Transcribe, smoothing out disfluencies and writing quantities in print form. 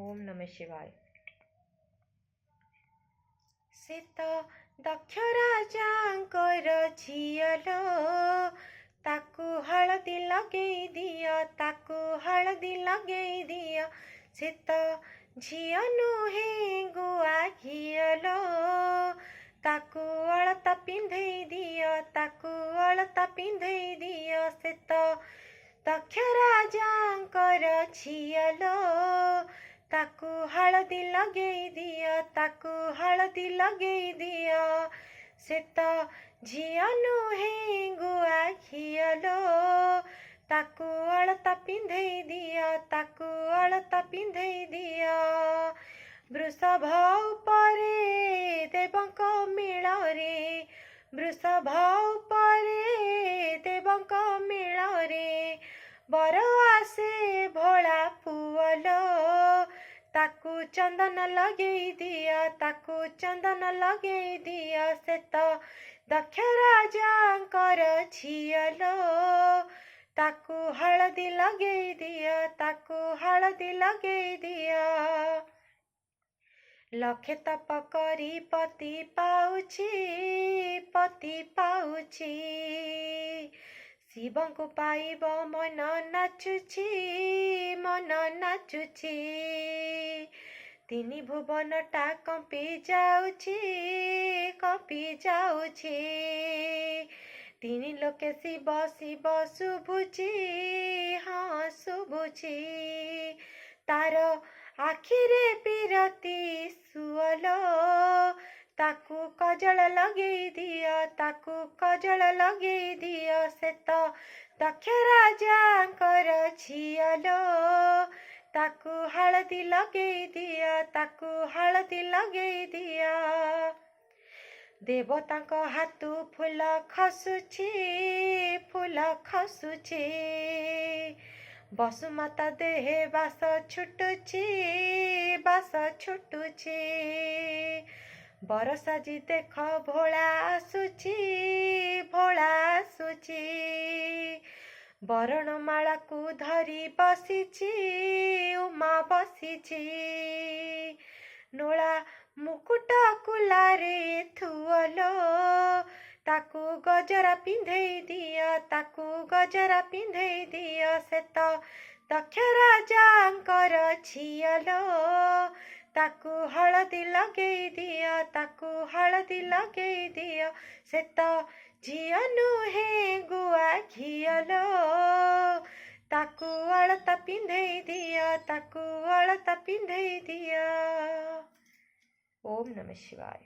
ओम नमः शिवाय। से तो दक्ष राजांकर झियलो, ताकू हळदी लगेई दिया, ताकू हळदी लगेई दिया। से तो झिय नुहे गुआ घियलो, ताकू अलता पिंधेई दिया, ताकू अलता पिंधेई दिया। से तो दक्ष राजांकर झियलो, ताकू हळदी लगेई दिया, ताकू हळदी लगेई दिया। से तो झिय नुहे गुआ घियलो, ताकू अलता पिंधेई दिया, ताकू अलता पिंधेई दिया। वृषभ उपरे देवंक मिଳରେ, वृषभ उपरे देवंक मिଳରେ, बर आसे भोला पुअलो, ताकू चंदन लगेई दिया, ताकू चंदन लगेई दिया। से तो दक्ष राजांकर झियलो, ताकू हळदी लगेई दिया, ताकू हळदी लगेई दिया। लक्षे तप करी पति पाउछि, पति पाउछि, शिवं को पाइब मन नाचुछि, मन नाचुछि। तिनी भुवनटा कंपी जाउछि, कंपी जाउछि। तिनी लोके शिव शिव शुभुछि, हाँ शुभुछि। तार आखिरे पीरती सुअलो, ताकू कजल लगेई दिया, ताकू कजल लगेई दिया। से तो दक्ष राजांकर झियलो, ताकू हळदी लगेई दिया, ताकू हळदी लगेई दिया। देवतांक हाथू फूल खसुछि, फूल खसुछि। बसुमाता देहे बास छुटुछि, बास छुटुछि। बरसाजी देख भोला आसुछि, भोला आसुछि। बरणमाला को धरी बसिछि, उमा बसिछि। नोला मुकुट कुलारे थुअलो, ताकू गजरा पिंधेई दिया, ताकू गजरा पिंधेई दिया। से तो दक्ष राजांकर झियलो, ताकू हळदी लगेई दिया, ताकू हळदी लगेई दिया। से तो झिय नुहे गुआ घियलो, ताकू अलता पिंधेई दिया, ताकू अलता पिंधेई दिया। ओम नमः शिवाय।